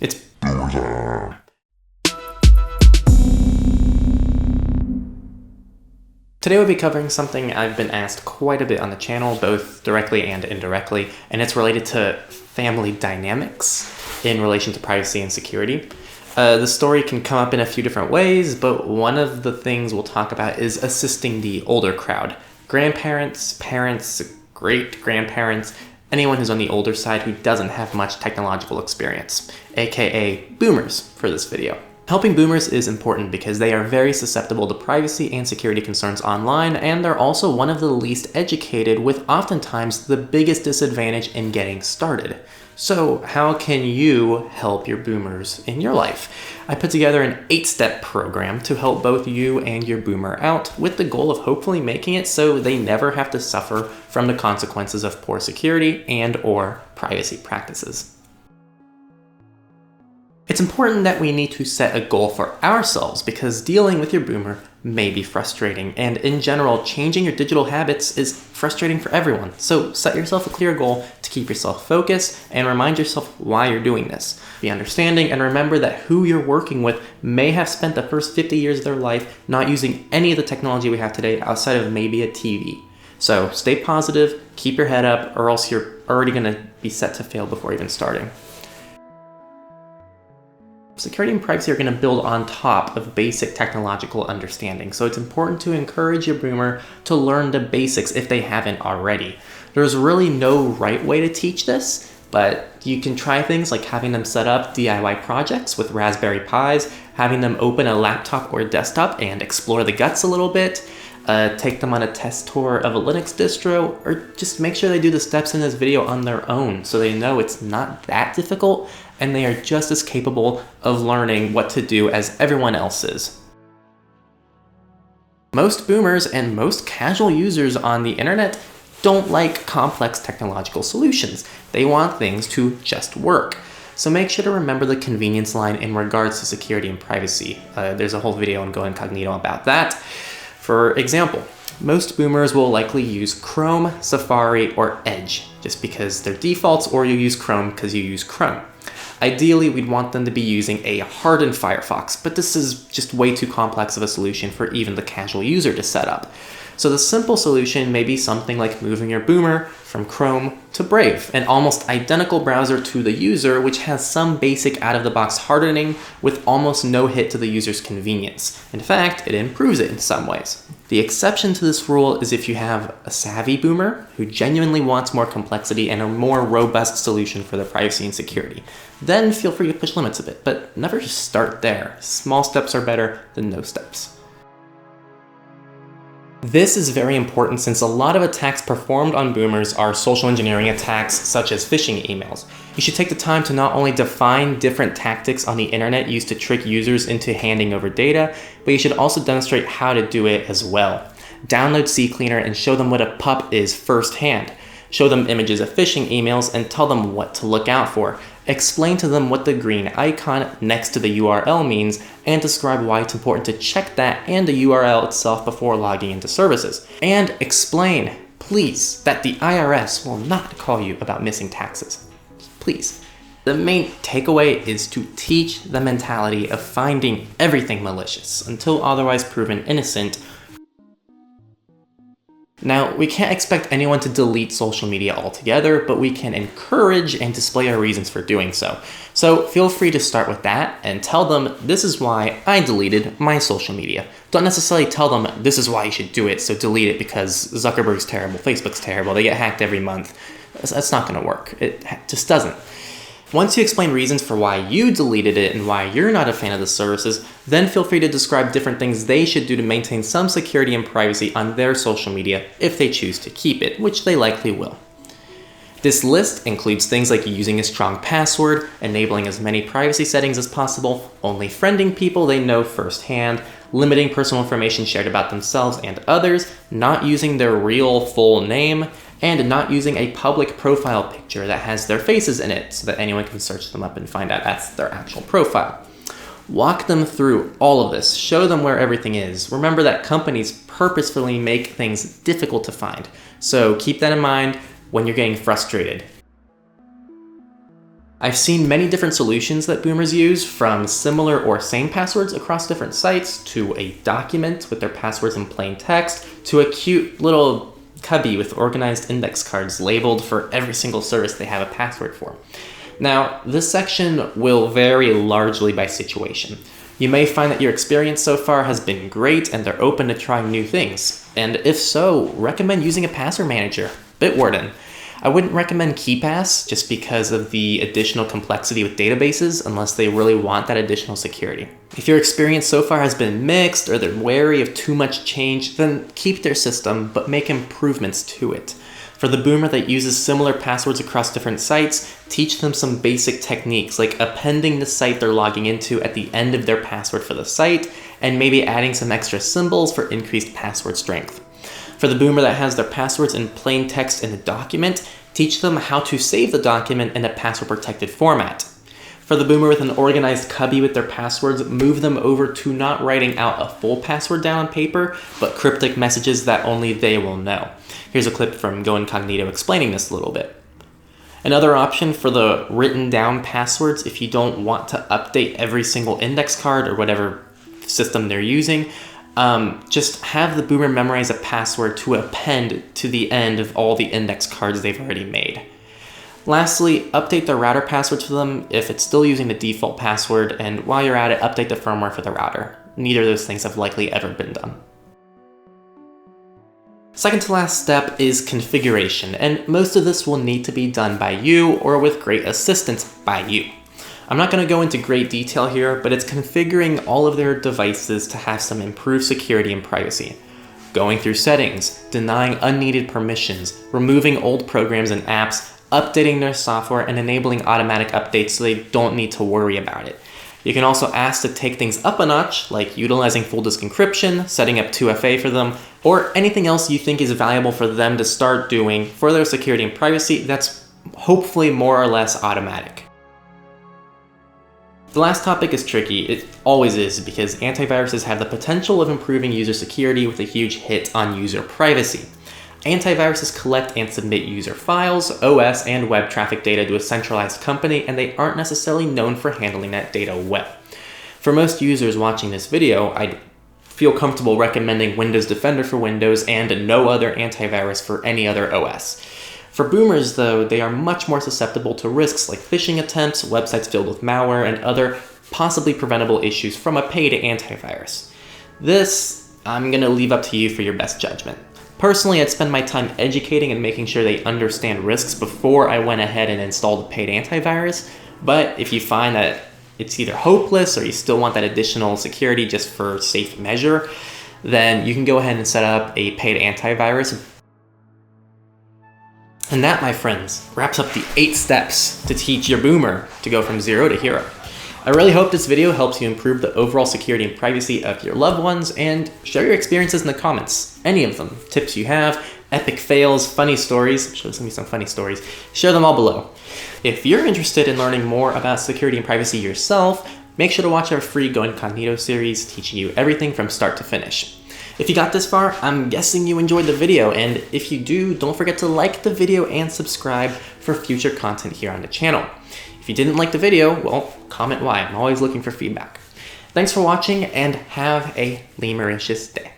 It's Today we'll be covering something I've been asked quite a bit on the channel, both directly and indirectly, and it's related to family dynamics in relation to privacy and security. The story can come up in a few different ways, but one of the things we'll talk about is assisting the older crowd. Grandparents, parents, great-grandparents, anyone who's on the older side who doesn't have much technological experience, aka boomers for this video. Helping boomers is important because they are very susceptible to privacy and security concerns online, and they're also one of the least educated, with oftentimes the biggest disadvantage in getting started. So how can you help your boomers in your life? I put together an 8-step program to help both you and your boomer out, with the goal of hopefully making it so they never have to suffer from the consequences of poor security and/or privacy practices. It's important that we need to set a goal for ourselves because dealing with your boomer may be frustrating, and in general, changing your digital habits is frustrating for everyone. So set yourself a clear goal to keep yourself focused and remind yourself why you're doing this. Be understanding and remember that who you're working with may have spent the first 50 years of their life not using any of the technology we have today outside of maybe a TV. So stay positive, keep your head up, or else you're already going to be set to fail before even starting. Security and privacy are going to build on top of basic technological understanding, so it's important to encourage your boomer to learn the basics if they haven't already. There's really no right way to teach this, but you can try things like having them set up DIY projects with Raspberry Pis, having them open a laptop or desktop and explore the guts a little bit, take them on a test tour of a Linux distro, or just make sure they do the steps in this video on their own so they know it's not that difficult and they are just as capable of learning what to do as everyone else is. Most boomers and most casual users on the internet don't like complex technological solutions. They want things to just work. So make sure to remember the convenience line in regards to security and privacy. There's a whole video on Go Incognito about that. For example, most boomers will likely use Chrome, Safari, or Edge, just because they're defaults, or you use Chrome because you use Chrome. Ideally, we'd want them to be using a hardened Firefox, but this is just way too complex of a solution for even the casual user to set up. So the simple solution may be something like moving your boomer from Chrome to Brave, an almost identical browser to the user, which has some basic out-of-the-box hardening with almost no hit to the user's convenience. In fact, it improves it in some ways. The exception to this rule is if you have a savvy boomer who genuinely wants more complexity and a more robust solution for their privacy and security. Then feel free to push limits a bit, but never just start there. Small steps are better than no steps. This is very important since a lot of attacks performed on boomers are social engineering attacks such as phishing emails. You should take the time to not only define different tactics on the internet used to trick users into handing over data, but you should also demonstrate how to do it as well. Download CCleaner and show them what a pup is firsthand. Show them images of phishing emails and tell them what to look out for. Explain to them what the green icon next to the URL means and describe why it's important to check that and the URL itself before logging into services. And explain, please, that the IRS will not call you about missing taxes. Please. The main takeaway is to teach the mentality of finding everything malicious until otherwise proven innocent. Now, we can't expect anyone to delete social media altogether, but we can encourage and display our reasons for doing so. So feel free to start with that and tell them, this is why I deleted my social media. Don't necessarily tell them, this is why you should do it, so delete it because Zuckerberg's terrible, Facebook's terrible, they get hacked every month. That's not gonna work. It just doesn't. Once you explain reasons for why you deleted it and why you're not a fan of the services, then feel free to describe different things they should do to maintain some security and privacy on their social media if they choose to keep it, which they likely will. This list includes things like using a strong password, enabling as many privacy settings as possible, only friending people they know firsthand, limiting personal information shared about themselves and others, not using their real full name, and not using a public profile picture that has their faces in it so that anyone can search them up and find out that's their actual profile. Walk them through all of this. Show them where everything is. Remember that companies purposefully make things difficult to find. So keep that in mind when you're getting frustrated. I've seen many different solutions that boomers use, from similar or same passwords across different sites, to a document with their passwords in plain text, to a cute little cubby with organized index cards labeled for every single service they have a password for. Now, this section will vary largely by situation. You may find that your experience so far has been great and they're open to trying new things. And if so, recommend using a password manager, Bitwarden. I wouldn't recommend KeePass just because of the additional complexity with databases unless they really want that additional security. If your experience so far has been mixed or they're wary of too much change, then keep their system but make improvements to it. For the boomer that uses similar passwords across different sites, teach them some basic techniques like appending the site they're logging into at the end of their password for the site, and maybe adding some extra symbols for increased password strength. For the boomer that has their passwords in plain text in a document, teach them how to save the document in a password-protected format. For the boomer with an organized cubby with their passwords, move them over to not writing out a full password down on paper, but cryptic messages that only they will know. Here's a clip from Go Incognito explaining this a little bit. Another option for the written down passwords, if you don't want to update every single index card or whatever system they're using, just have the boomer memorize a password to append to the end of all the index cards they've already made. Lastly, update the router passwords for them if it's still using the default password, and while you're at it, update the firmware for the router. Neither of those things have likely ever been done. Second to last step is configuration, and most of this will need to be done by you or with great assistance by you. I'm not going to go into great detail here, but it's configuring all of their devices to have some improved security and privacy. Going through settings, denying unneeded permissions, removing old programs and apps, updating their software, and enabling automatic updates so they don't need to worry about it. You can also ask to take things up a notch, like utilizing full disk encryption, setting up 2FA for them, or anything else you think is valuable for them to start doing for their security and privacy that's hopefully more or less automatic. The last topic is tricky. It always is, because antiviruses have the potential of improving user security with a huge hit on user privacy. Antiviruses collect and submit user files, OS, and web traffic data to a centralized company, and they aren't necessarily known for handling that data well. For most users watching this video, I'd feel comfortable recommending Windows Defender for Windows and no other antivirus for any other OS. For boomers, though, they are much more susceptible to risks like phishing attempts, websites filled with malware, and other possibly preventable issues from a paid antivirus. This, I'm going to leave up to you for your best judgment. Personally, I'd spend my time educating and making sure they understand risks before I went ahead and installed a paid antivirus, but if you find that it's either hopeless or you still want that additional security just for safe measure, then you can go ahead and set up a paid antivirus. And that, my friends, wraps up the 8 steps to teach your boomer to go from 0 to hero. I really hope this video helps you improve the overall security and privacy of your loved ones, and share your experiences in the comments. Any of them, tips you have, epic fails, funny stories, I'm sure there's gonna be some funny stories, share them all below. If you're interested in learning more about security and privacy yourself, make sure to watch our free Go Incognito series teaching you everything from start to finish. If you got this far, I'm guessing you enjoyed the video, and if you do, don't forget to like the video and subscribe for future content here on the channel. If you didn't like the video, well, comment why. I'm always looking for feedback. Thanks for watching, and have a lemuricious day.